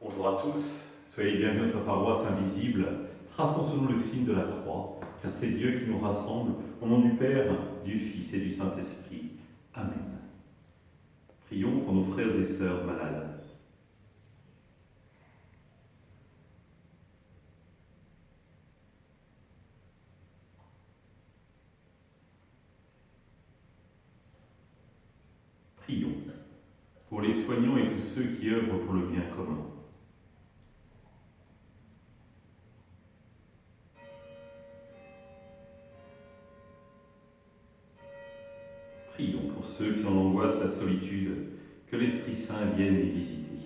Bonjour à tous, soyez bienvenus à notre paroisse invisible, traçons selon le signe de la croix, car c'est Dieu qui nous rassemble, au nom du Père, du Fils et du Saint-Esprit. Amen. Prions pour nos frères et sœurs malades. Prions pour les soignants et tous ceux qui œuvrent pour le bien commun. Prions pour ceux qui en angoissent la solitude, que l'Esprit Saint vienne les visiter.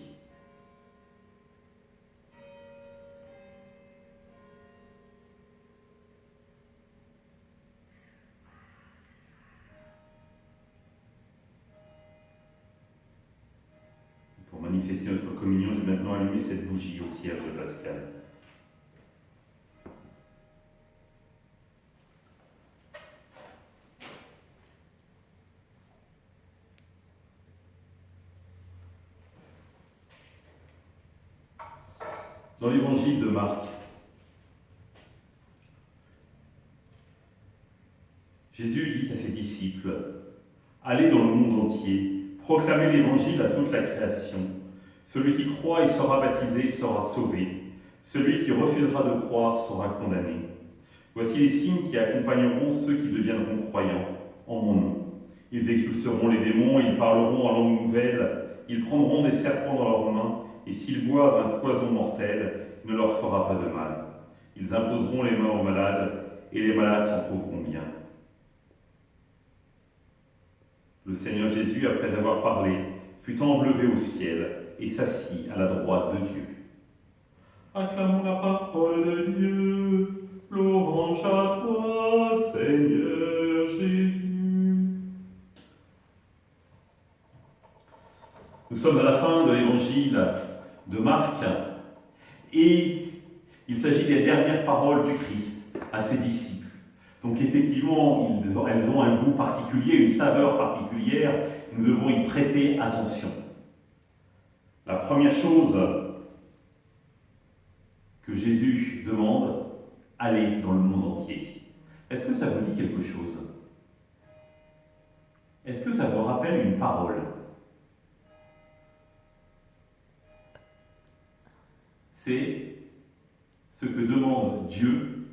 Pour manifester notre communion, je vais maintenant allumer cette bougie au cierge pascal. Dans l'évangile de Marc, Jésus dit à ses disciples : « Allez dans le monde entier, proclamez l'évangile à toute la création. Celui qui croit et sera baptisé sera sauvé. Celui qui refusera de croire sera condamné. Voici les signes qui accompagneront ceux qui deviendront croyants en mon nom. Ils expulseront les démons, ils parleront en langue nouvelle, ils prendront des serpents dans leurs mains, et s'ils boivent un poison mortel, il ne leur fera pas de mal. Ils imposeront les mains aux malades, et les malades s'en trouveront bien. » Le Seigneur Jésus, après avoir parlé, fut enlevé au ciel et s'assit à la droite de Dieu. Acclamons la parole de Dieu. Louange à toi, Seigneur Jésus. Nous sommes à la fin de l'évangile de Marc et il s'agit des dernières paroles du Christ à ses disciples. Donc effectivement, elles ont un goût particulier, une saveur particulière, nous devons y prêter attention. La première chose que Jésus demande, allez dans le monde entier. Est-ce que ça vous dit quelque chose? Est-ce que ça vous rappelle une parole? C'est ce que demande Dieu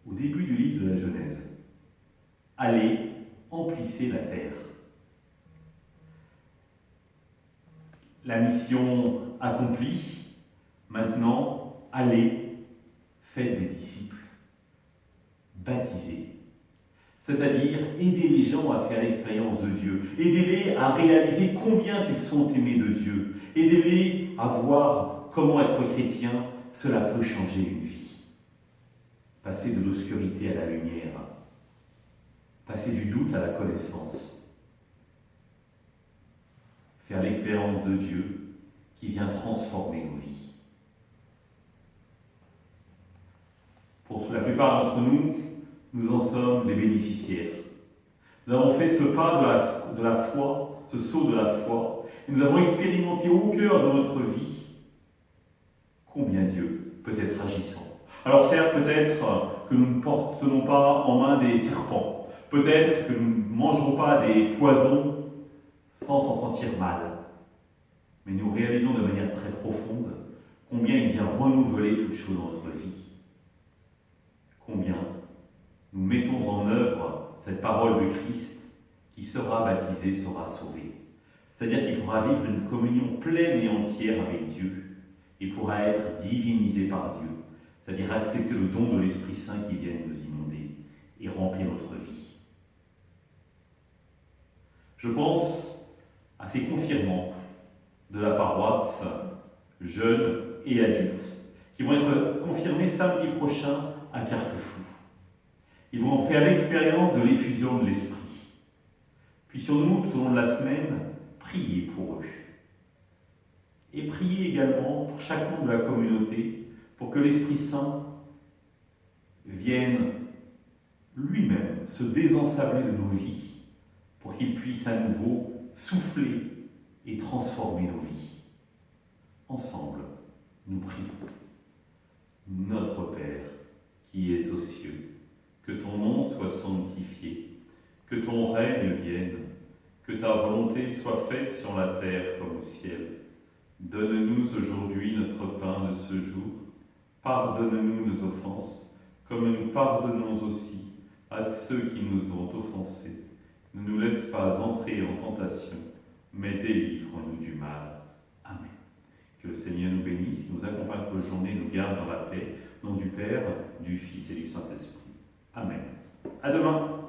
au début du livre de la Genèse. Allez, emplissez la terre. La mission accomplie, maintenant, allez, faites des disciples, baptisez. C'est-à-dire, aidez les gens à faire l'expérience de Dieu, aidez-les à réaliser combien ils sont aimés de Dieu, aidez-les à voir comment être chrétien, cela peut changer une vie. Passer de l'obscurité à la lumière, passer du doute à la connaissance, faire l'expérience de Dieu qui vient transformer nos vies. Pour la plupart d'entre nous, nous en sommes les bénéficiaires. Nous avons fait ce pas de la foi, ce saut de la foi, et nous avons expérimenté au cœur de notre vie combien Dieu peut être agissant. Alors certes, peut-être que nous ne portons pas en main des serpents, peut-être que nous ne mangerons pas des poisons sans s'en sentir mal, mais nous réalisons de manière très profonde combien il vient renouveler toutes choses dans notre vie. Combien nous mettons en œuvre cette parole de Christ qui sera baptisé, sera sauvé. C'est-à-dire qu'il pourra vivre une communion pleine et entière avec Dieu et pourra être divinisé par Dieu. C'est-à-dire accepter le don de l'Esprit Saint qui vient nous inonder et remplir notre vie. Je pense à ces confirmants de la paroisse, jeunes et adultes, qui vont être confirmés samedi prochain à Carquefou. Ils vont faire l'expérience de l'effusion de l'Esprit. Puissions-nous, tout au long de la semaine, prier pour eux. Et prier également pour chaque membre de la communauté, pour que l'Esprit Saint vienne lui-même se désensabler de nos vies, pour qu'il puisse à nouveau souffler et transformer nos vies. Ensemble, nous prions. Notre Père, qui es aux cieux, que ton nom soit sanctifié, que ton règne vienne, que ta volonté soit faite sur la terre comme au ciel. Donne-nous aujourd'hui notre pain de ce jour. Pardonne-nous nos offenses, comme nous pardonnons aussi à ceux qui nous ont offensés. Ne nous laisse pas entrer en tentation, mais délivre-nous du mal. Amen. Que le Seigneur nous bénisse, qu'il nous accompagne pour la journée, nous garde dans la paix. Au nom du Père, du Fils et du Saint-Esprit. Amen. À demain.